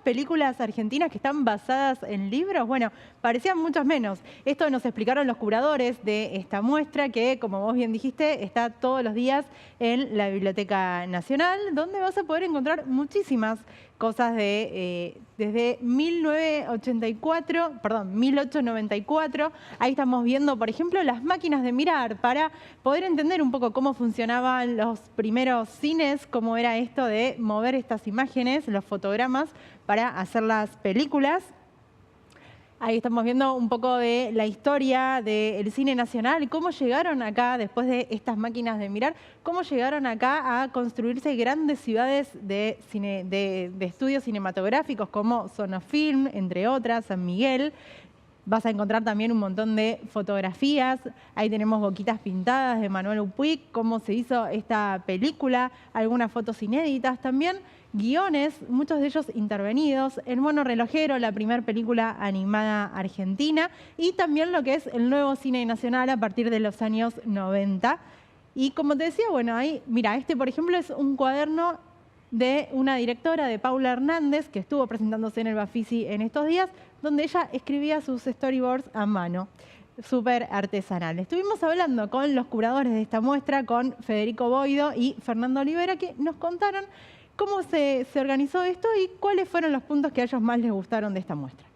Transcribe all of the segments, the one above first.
películas argentinas que están basadas en libros? Bueno, parecían muchas menos. Esto nos explicaron los curadores de esta muestra que, como vos bien dijiste, está todos los días en la Biblioteca Nacional, donde vas a poder encontrar muchísimas cosas desde 1894. Ahí estamos viendo, por ejemplo, las máquinas de mirar para poder entender un poco cómo funcionaban los primeros cines, cómo era esto de mover estas imágenes, los fotogramas, para hacer las películas. Ahí estamos viendo un poco de la historia del cine nacional, cómo llegaron acá, después de estas máquinas de mirar, cómo llegaron acá a construirse grandes ciudades de estudios cinematográficos como Sonofilm, entre otras, San Miguel. Vas a encontrar también un montón de fotografías. Ahí tenemos boquitas pintadas de Manuel Upuig, cómo se hizo esta película, algunas fotos inéditas también, guiones, muchos de ellos intervenidos, El mono relojero, la primera película animada argentina, y también lo que es el nuevo cine nacional a partir de los años 90. Y como te decía, bueno, ahí, mira, este por ejemplo es un cuaderno de una directora, de Paula Hernández, que estuvo presentándose en el Bafisi en estos días, donde ella escribía sus storyboards a mano, súper artesanal. Estuvimos hablando con los curadores de esta muestra, con Federico Boido y Fernando Olivera, que nos contaron cómo se organizó esto y cuáles fueron los puntos que a ellos más les gustaron de esta muestra.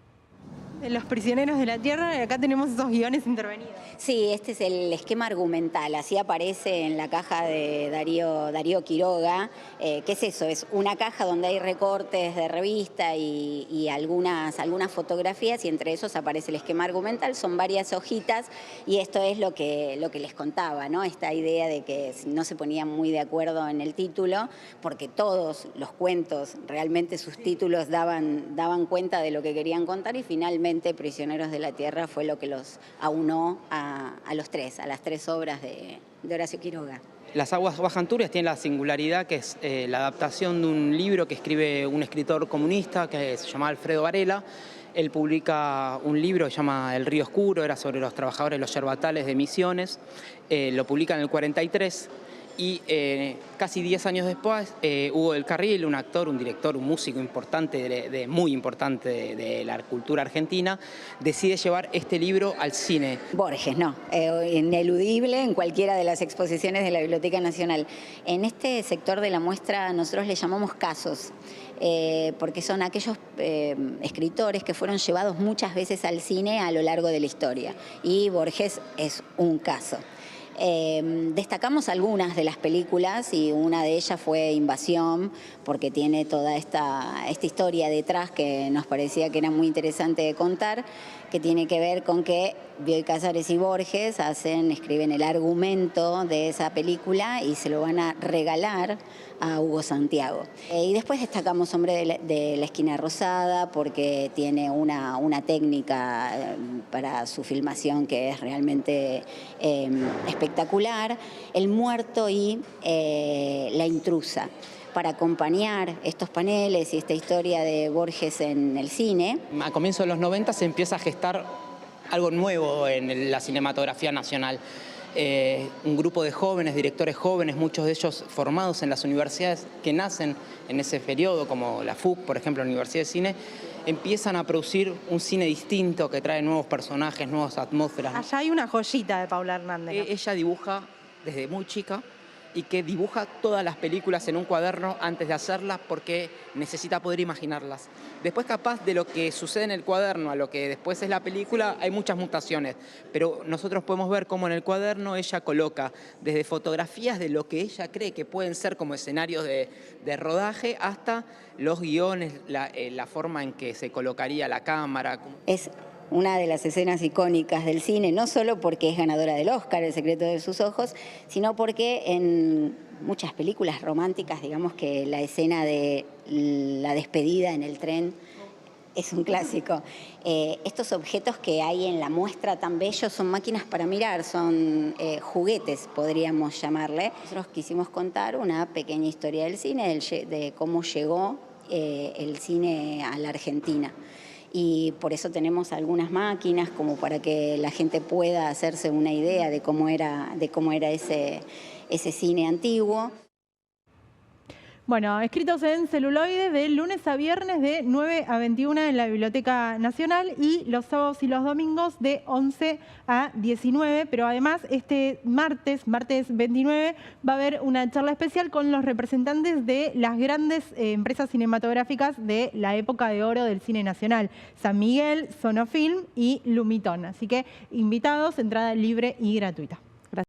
De Los prisioneros de la tierra, acá tenemos esos guiones intervenidos. Sí, este es el esquema argumental, así aparece en la caja de Darío Quiroga. ¿Qué es eso? Es una caja donde hay recortes de revista y algunas fotografías, y entre esos aparece el esquema argumental. Son varias hojitas y esto es lo que les contaba, ¿no? Esta idea de que no se ponían muy de acuerdo en el título, porque todos los cuentos, realmente sus títulos daban cuenta de lo que querían contar, y finalmente Prisioneros de la Tierra fue lo que los aunó a las tres obras de Horacio Quiroga. Las aguas bajan turbias tienen la singularidad que es la adaptación de un libro que escribe un escritor comunista que se llama Alfredo Varela. Él publica un libro que se llama El río oscuro, era sobre los trabajadores de los yerbatales de Misiones. Lo publica en el 43. Y casi 10 años después, Hugo del Carril, un actor, un director, un músico importante, muy importante de la cultura argentina, decide llevar este libro al cine. Borges, no, ineludible en cualquiera de las exposiciones de la Biblioteca Nacional. En este sector de la muestra nosotros le llamamos casos, porque son aquellos escritores que fueron llevados muchas veces al cine a lo largo de la historia, y Borges es un caso. Destacamos algunas de las películas, y una de ellas fue Invasión, porque tiene toda esta historia detrás que nos parecía que era muy interesante de contar, que tiene que ver con que Bioy Casares y Borges escriben el argumento de esa película y se lo van a regalar a Hugo Santiago. Y después destacamos Hombre de la Esquina Rosada, porque tiene una técnica para su filmación que es realmente espectacular. El Muerto y La Intrusa, para acompañar estos paneles y esta historia de Borges en el cine. A comienzos de los 90 se empieza a gestar algo nuevo en la cinematografía nacional. Un grupo de jóvenes, directores jóvenes, muchos de ellos formados en las universidades que nacen en ese periodo, como la FUC, por ejemplo, la Universidad de Cine, empiezan a producir un cine distinto que trae nuevos personajes, nuevas atmósferas. Allá hay una joyita de Paula Hernández, ¿no? Ella dibuja desde muy chica, y que dibuja todas las películas en un cuaderno antes de hacerlas porque necesita poder imaginarlas. Después, capaz de lo que sucede en el cuaderno a lo que después es la película, hay muchas mutaciones, pero nosotros podemos ver cómo en el cuaderno ella coloca desde fotografías de lo que ella cree que pueden ser como escenarios de rodaje, hasta los guiones, la forma en que se colocaría la cámara. Es una de las escenas icónicas del cine, no solo porque es ganadora del Oscar, El secreto de sus ojos, sino porque en muchas películas románticas, digamos que la escena de la despedida en el tren es un clásico. Estos objetos que hay en la muestra tan bellos son máquinas para mirar, son juguetes, podríamos llamarle. Nosotros quisimos contar una pequeña historia del cine, de cómo llegó el cine a la Argentina. Y por eso tenemos algunas máquinas como para que la gente pueda hacerse una idea de cómo era ese cine antiguo. Bueno, escritos en celuloide de lunes a viernes de 9 a 21 en la Biblioteca Nacional y los sábados y los domingos de 11 a 19. Pero además este martes 29, va a haber una charla especial con los representantes de las grandes empresas cinematográficas de la época de oro del cine nacional. San Miguel, Sonofilm y Lumitón. Así que invitados, entrada libre y gratuita.